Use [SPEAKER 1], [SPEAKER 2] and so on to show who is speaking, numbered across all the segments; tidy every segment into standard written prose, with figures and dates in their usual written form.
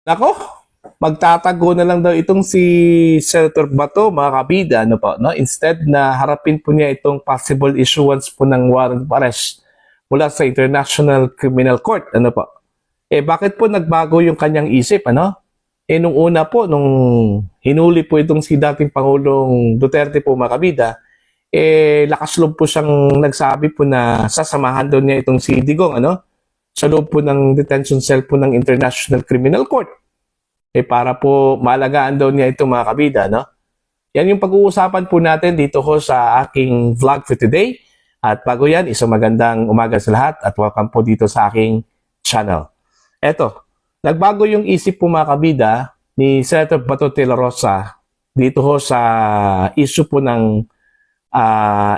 [SPEAKER 1] Nako, magtatago na lang daw itong si Senator Bato, mga kabida, ano po, no? Instead na harapin po niya itong possible issuance po ng warrant of arrest mula sa International Criminal Court, ano po. Bakit po nagbago yung kanyang isip, ano? Nung una po, nung hinuli po itong si dating Pangulong Duterte po, mga kabida, lakas loob po siyang nagsabi po na sasamahan daw niya itong si Digong, ano? Sa loob po ng detention cell po ng International Criminal Court. Para po maalagaan daw niya itong mga kabida, no? Yan yung pag-uusapan po natin dito ko sa aking vlog for today. At bago yan, isang magandang umaga sa lahat at welcome po dito sa aking channel. Eto, nagbago yung isip po mga kabida ni Senator Bato de la Rosa dito ho sa issue po ng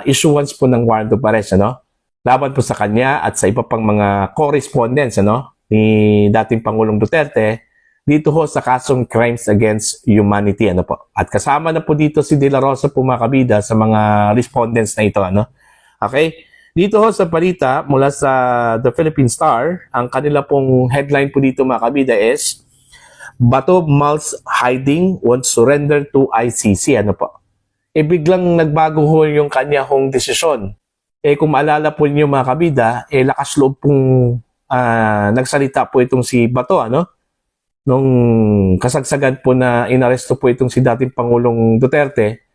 [SPEAKER 1] issuance po ng warrant of arrest, ano? Laban po sa kanya at sa iba pang mga correspondents, ano, ni dating Pangulong Duterte dito ho sa kasong Crimes Against Humanity, ano po. At kasama na po dito si De La Rosa po mga kabida sa mga respondents na ito, ano. Okay? Dito ho sa balita mula sa The Philippine Star, ang kanila pong headline po dito mga kabida is Bato mulls hiding, won't surrender to ICC, ano po. Biglang nagbago ho yung kanya hong desisyon. Kung maalala po niyo mga kabida, lakas loob pong nagsalita po itong si Bato, ano? Nung kasagsagan po na inaresto po itong si dating Pangulong Duterte,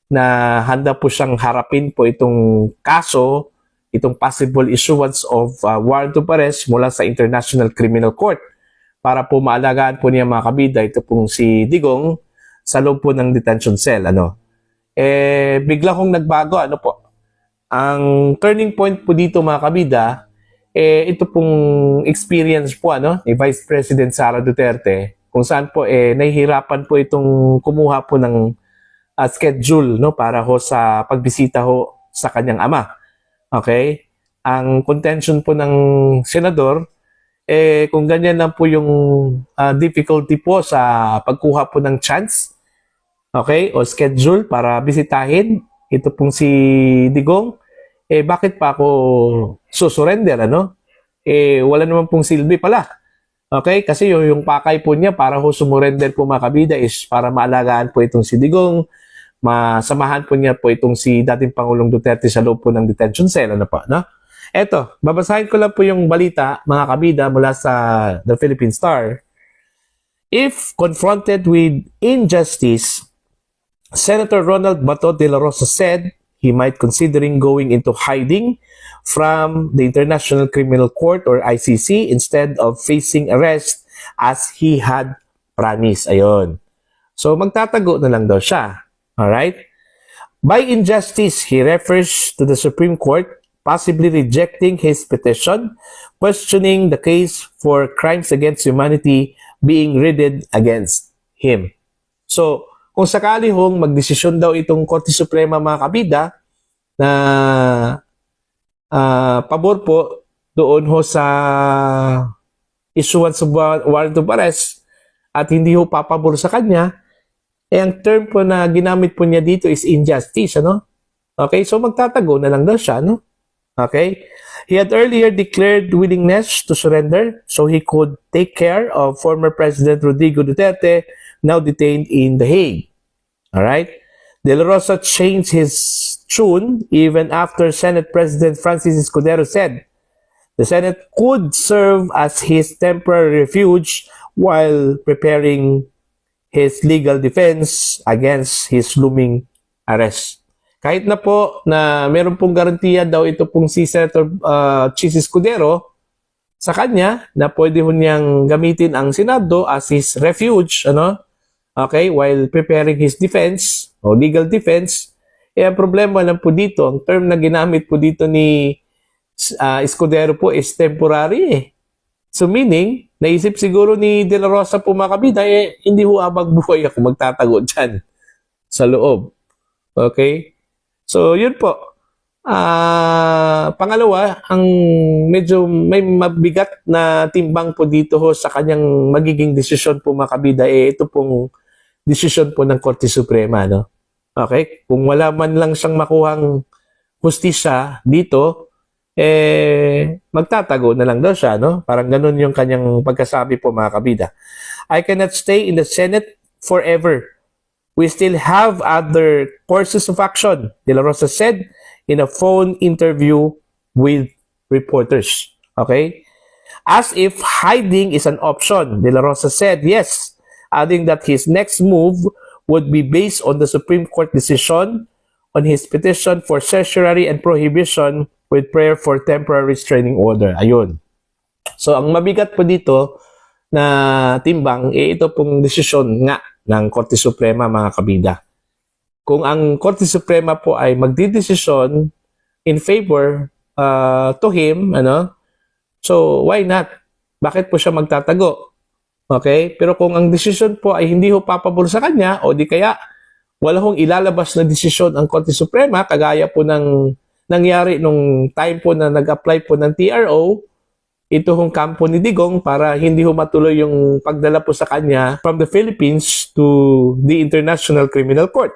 [SPEAKER 1] na handa po siyang harapin po itong kaso, itong possible issuance of warrant of arrest mula sa International Criminal Court para po maalagaan po niya mga kabida ito pong si Digong sa loob po ng detention cell, ano? Bigla kong nagbago, ano po. Ang turning point po dito mga kabida, ito pong experience po ano, ni Vice President Sara Duterte, kung saan po nahihirapan po itong kumuha po ng schedule, no, para ho sa pagbisita ho sa kanyang ama. Okay? Ang contention po ng senador, kung ganyan lang po yung difficulty po sa pagkuha po ng chance, okay, o schedule para bisitahin ito pong si Digong, bakit pa ako susurrender, ano? Wala naman pong silbi pala. Okay? Kasi yung pakay po niya para ho sumurrender po mga kabida is para maalagaan po itong si Digong, masamahan po niya po itong si dating Pangulong Duterte sa loob po ng detention cell, ano pa, no? Eto, babasahin ko lang po yung balita, mga kabida, mula sa The Philippine Star. If confronted with injustice, Senator Ronald Bato de la Rosa said he might considering going into hiding from the International Criminal Court or ICC instead of facing arrest as he had promised. Ayun. So magtatago na lang daw siya. Alright? By injustice, he refers to the Supreme Court possibly rejecting his petition, questioning the case for crimes against humanity being read against him. So, kung sakali hong magdesisyon daw itong Korte Suprema mga kabida na pabor po doon ho sa issuance of warrant of arrest at hindi ho papabor sa kanya, ang term po na ginamit po niya dito is injustice, ano? Okay, so magtatago na lang daw siya, no? Okay? He had earlier declared willingness to surrender so he could take care of former President Rodrigo Duterte, now detained in The Hague. Alright? De La Rosa changed his tune even after Senate President Francis Escudero said the Senate could serve as his temporary refuge while preparing his legal defense against his looming arrest. Kahit na po na meron pong garantiya daw ito pong si Senator Chis Escudero sa kanya na pwede ho niyang gamitin ang Senado as his refuge, ano? Okay, while preparing his defense o legal defense, ang problema lang po dito, ang term na ginamit po dito ni Escudero po is temporary. So meaning, naisip siguro ni De La Rosa po mga kabida, hindi ho abang buhay ako magtatago dyan sa loob. Okay? So yun po. Pangalawa, ang medyo may mabigat na timbang po dito ho sa kanyang magiging desisyon po mga kabida, ito pong desisyon po ng Korte Suprema, no? Okay? Kung wala man lang siyang makuhang hustisya dito, magtatago na lang daw siya, no? Parang ganun yung kanyang pagkasabi po mga kabida. I cannot stay in the Senate forever. We still have other courses of action, De La Rosa said in a phone interview with reporters. Okay? As if hiding is an option, De La Rosa said yes, adding that his next move would be based on the Supreme Court decision on his petition for certiorari and prohibition with prayer for temporary restraining order. Ayun. So, ang mabigat po dito na timbang, ito pong desisyon nga ng Korte Suprema, mga kabida. Kung ang Korte Suprema po ay magdidesisyon in favor to him, so why not? Bakit po siya magtatago? Okay? Pero kung ang desisyon po ay hindi ho papabor sa kanya, o di kaya wala hong ilalabas na desisyon ang Korte Suprema, kagaya po ng nangyari nung time po na nag-apply po ng TRO, ito hong kampo ni Digong para hindi ho matuloy yung pagdala po sa kanya from the Philippines to the International Criminal Court.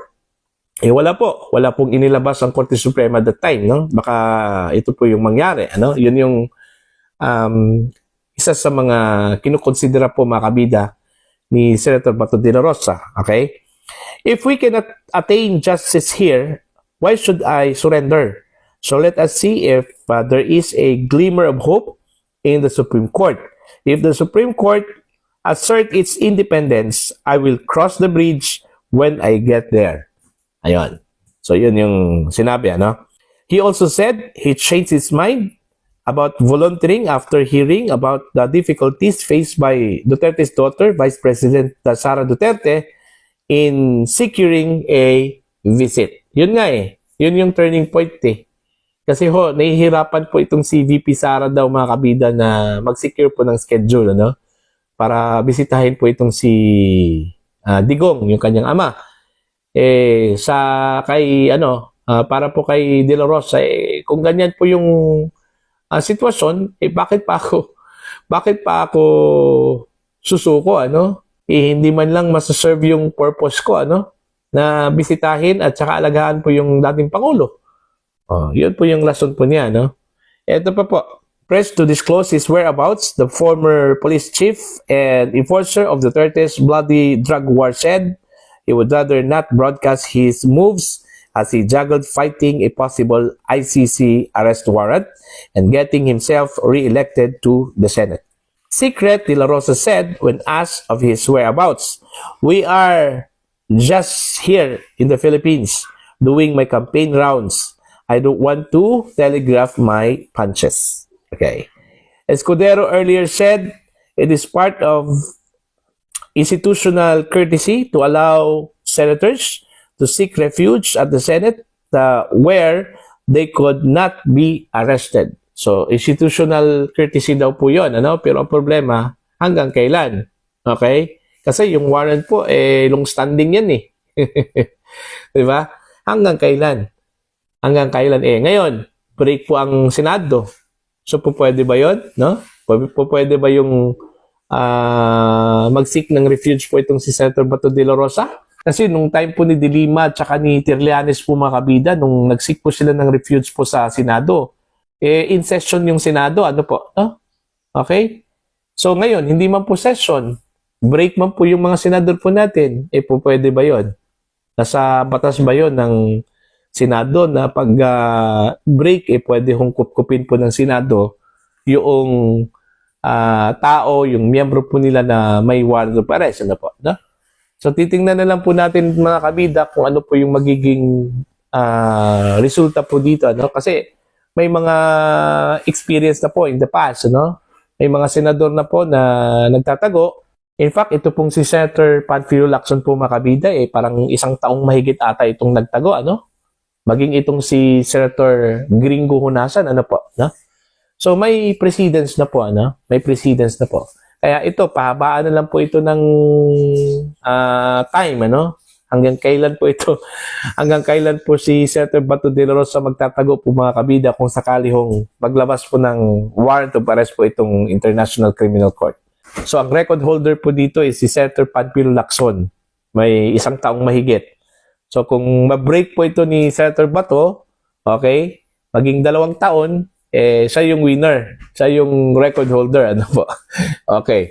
[SPEAKER 1] Wala po. Wala pong inilabas ang Korte Suprema at that time, no? Baka ito po yung mangyari, Yun yung isa sa mga kinukonsidera po, mga kabida, ni Senator Bato de la Rosa. Okay? If we cannot attain justice here, why should I surrender? So let us see if there is a glimmer of hope in the Supreme Court. If the Supreme Court assert its independence, I will cross the bridge when I get there. Ayun. So yun yung sinabi, He also said he changed his mind about volunteering after hearing about the difficulties faced by Duterte's daughter, Vice President Sara Duterte, in securing a visit. Yun nga Yun yung turning point Kasi nahihirapan po itong si VP Sara daw, mga kabida, na mag-secure po ng schedule, para bisitahin po itong si Digong, yung kanyang ama. Para po kay De La Rosa, kung ganyan po yung sitwasyon, bakit pa ako susuko, hindi man lang masaserve yung purpose ko, na bisitahin at saka alagaan po yung dating Pangulo. Yun po yung rason po niya, Ito pa po. Pressed to disclose his whereabouts, the former police chief and enforcer of Duterte's bloody drug war said he would rather not broadcast his moves as he juggled fighting a possible ICC arrest warrant and getting himself re-elected to the Senate. Secret, De La Rosa said when asked of his whereabouts, "We are just here in the Philippines doing my campaign rounds. I don't want to telegraph my punches." Okay. Escudero earlier said it is part of institutional courtesy to allow senators to seek refuge at the Senate where they could not be arrested. So, institutional courtesy daw po yun, Pero ang problema, hanggang kailan? Okay? Kasi yung warrant po, long standing yan Diba? Hanggang kailan? Ngayon, break po ang Senado. So, pwede ba yun? Pwede ba yung mag-seek ng refuge po itong si Senator Bato de la Rosa? Kasi nung time po ni Dilima at saka ni Trillanes po, mga kabida, nung nag-seek po sila ng refuge po sa Senado, in session yung Senado, Okay? So, ngayon, hindi man po session, break man po yung mga senador po natin, pwede ba yun? Nasa batas ba yun ng Senado na pag break, pwede hong kupkupin po ng Senado yung tao, yung miyembro po nila na may warrant of arrest. So, titingnan na lang po natin, mga kabida, kung ano po yung magiging resulta po dito. Kasi may mga experience na po in the past. May mga senador na po na nagtatago. In fact, ito pong si Senator Panfilo Lacson po, mga kabida, parang 1 taong mahigit ata itong nagtago. Maging itong si Senator Gringo Hunasan, So, may precedence na po, May precedence na po. Kaya ito, pahabaan na lang po ito ng time, Hanggang kailan po ito? Hanggang kailan po si Senator Bato de la Rosa magtatago po, mga kabida, kung sakali hong maglabas po ng warrant of arrest po itong International Criminal Court. So, ang record holder po dito is si Senator Panfilo Lacson. May 1 taong mahigit. So, kung ma-break po ito ni Senator Bato, okay, maging 2 taon, siya yung winner. Siya yung record holder, po. Okay.